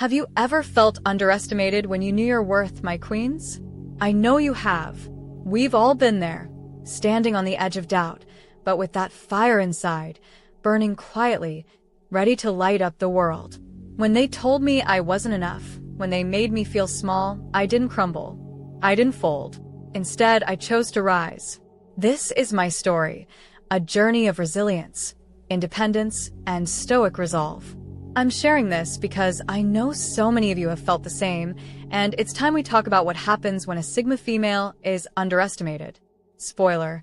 Have you ever felt underestimated when you knew your worth, my queens? I know you have. We've all been there, standing on the edge of doubt, but with that fire inside, burning quietly, ready to light up the world. When they told me I wasn't enough, when they made me feel small, I didn't crumble. I didn't fold. Instead, I chose to rise. This is my story, a journey of resilience, independence, and stoic resolve. I'm sharing this because I know so many of you have felt the same, and it's time we talk about what happens when a Sigma female is underestimated. Spoiler,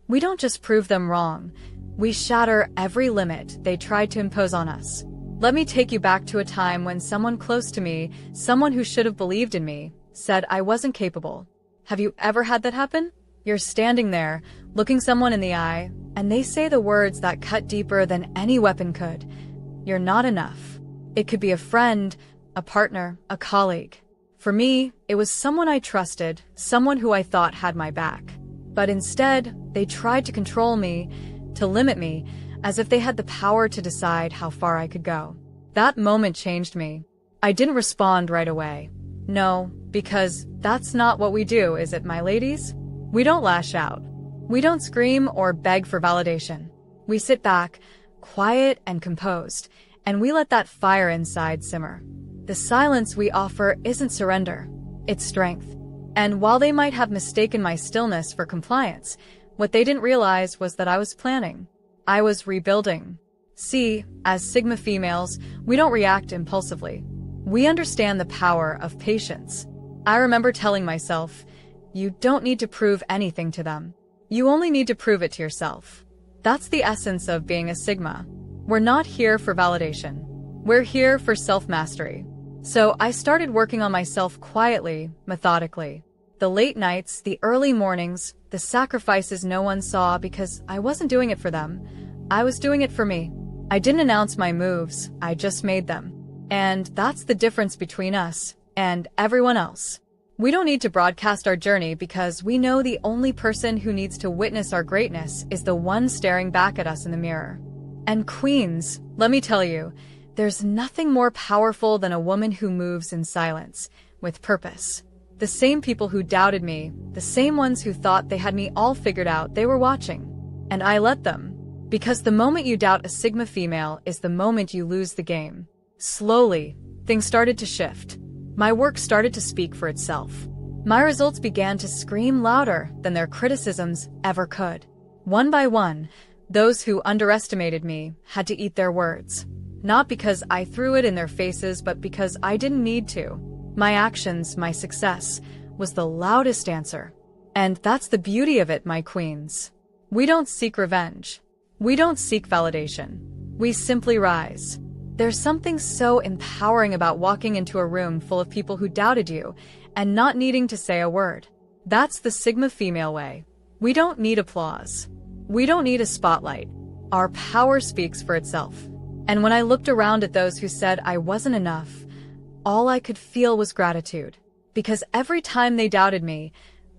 we don't just prove them wrong, we shatter every limit they tried to impose on us. Let me take you back to a time when someone close to me, someone who should have believed in me, said I wasn't capable. Have you ever had that happen? You're standing there, looking someone in the eye, and they say the words that cut deeper than any weapon could. You're not enough. It could be a friend, a partner, a colleague. For me, it was someone I trusted, someone who I thought had my back. But instead, they tried to control me, to limit me, as if they had the power to decide how far I could go. That moment changed me. I didn't respond right away. No, because that's not what we do, is it, my ladies? We don't lash out. We don't scream or beg for validation. We sit back, quiet and composed, and we let that fire inside simmer. The silence we offer isn't surrender, it's strength. And while they might have mistaken my stillness for compliance, what they didn't realize was that I was planning. I was rebuilding. See, as Sigma females, we don't react impulsively. We understand the power of patience. I remember telling myself, you don't need to prove anything to them. You only need to prove it to yourself. That's the essence of being a Sigma. We're not here for validation. We're here for self-mastery. So I started working on myself quietly, methodically. The late nights, the early mornings, the sacrifices no one saw because I wasn't doing it for them. I was doing it for me. I didn't announce my moves, I just made them. And that's the difference between us and everyone else. We don't need to broadcast our journey because we know the only person who needs to witness our greatness is the one staring back at us in the mirror. And queens, let me tell you, there's nothing more powerful than a woman who moves in silence, with purpose. The same people who doubted me, the same ones who thought they had me all figured out, they were watching. And I let them. Because the moment you doubt a Sigma female is the moment you lose the game. Slowly, things started to shift. My work started to speak for itself. My results began to scream louder than their criticisms ever could. One by one, those who underestimated me had to eat their words. Not because I threw it in their faces, but because I didn't need to. My actions, my success, was the loudest answer. And that's the beauty of it, my queens. We don't seek revenge. We don't seek validation. We simply rise. There's something so empowering about walking into a room full of people who doubted you and not needing to say a word. That's the Sigma female way. We don't need applause. We don't need a spotlight. Our power speaks for itself. And when I looked around at those who said I wasn't enough, all I could feel was gratitude. Because every time they doubted me,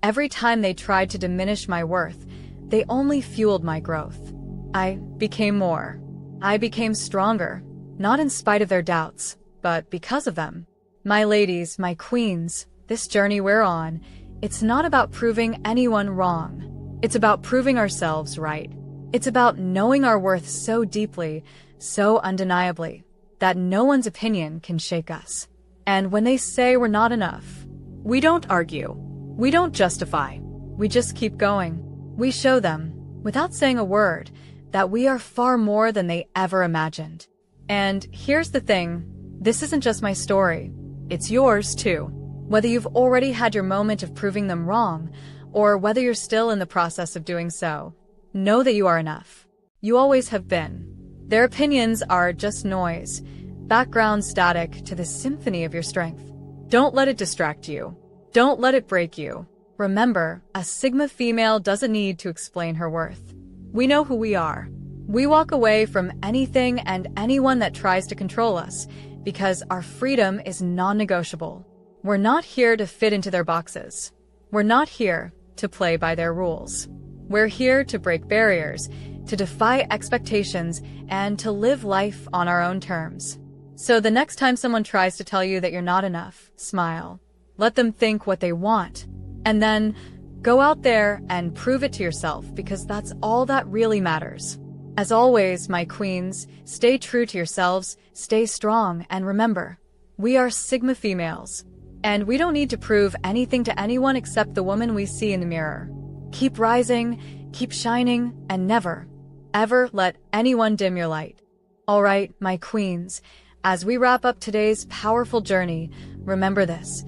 every time they tried to diminish my worth, they only fueled my growth. I became more. I became stronger. Not in spite of their doubts, but because of them. My ladies, my queens, this journey we're on, it's not about proving anyone wrong. It's about proving ourselves right. It's about knowing our worth so deeply, so undeniably, that no one's opinion can shake us. And when they say we're not enough, we don't argue. We don't justify. We just keep going. We show them, without saying a word, that we are far more than they ever imagined. And here's the thing, this isn't just my story, it's yours too. Whether you've already had your moment of proving them wrong, or whether you're still in the process of doing so, know that you are enough. You always have been. Their opinions are just noise, background static to the symphony of your strength. Don't let it distract you. Don't let it break you. Remember, a Sigma female doesn't need to explain her worth. We know who we are. We walk away from anything and anyone that tries to control us because our freedom is non-negotiable. We're not here to fit into their boxes. We're not here to play by their rules. We're here to break barriers, to defy expectations, and to live life on our own terms. So the next time someone tries to tell you that you're not enough, smile. Let them think what they want. And then go out there and prove it to yourself, because that's all that really matters. As always, my queens, stay true to yourselves, stay strong, and remember, we are Sigma females. And we don't need to prove anything to anyone except the woman we see in the mirror. Keep rising, keep shining, and never, ever let anyone dim your light. All right, my queens, as we wrap up today's powerful journey, remember this.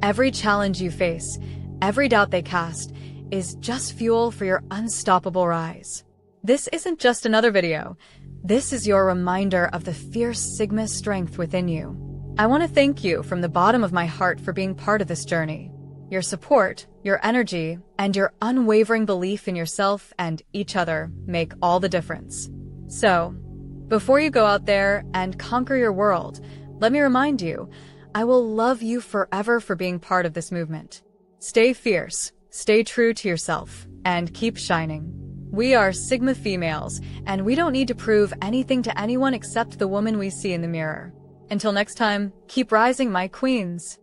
Every challenge you face, every doubt they cast, is just fuel for your unstoppable rise. This isn't just another video. This is your reminder of the fierce Sigma strength within you. I want to thank you from the bottom of my heart for being part of this journey. Your support, your energy, and your unwavering belief in yourself and each other make all the difference. So, before you go out there and conquer your world, let me remind you, I will love you forever for being part of this movement. Stay fierce, stay true to yourself, and keep shining. We are Sigma females, and we don't need to prove anything to anyone except the woman we see in the mirror. Until next time, keep rising, my queens.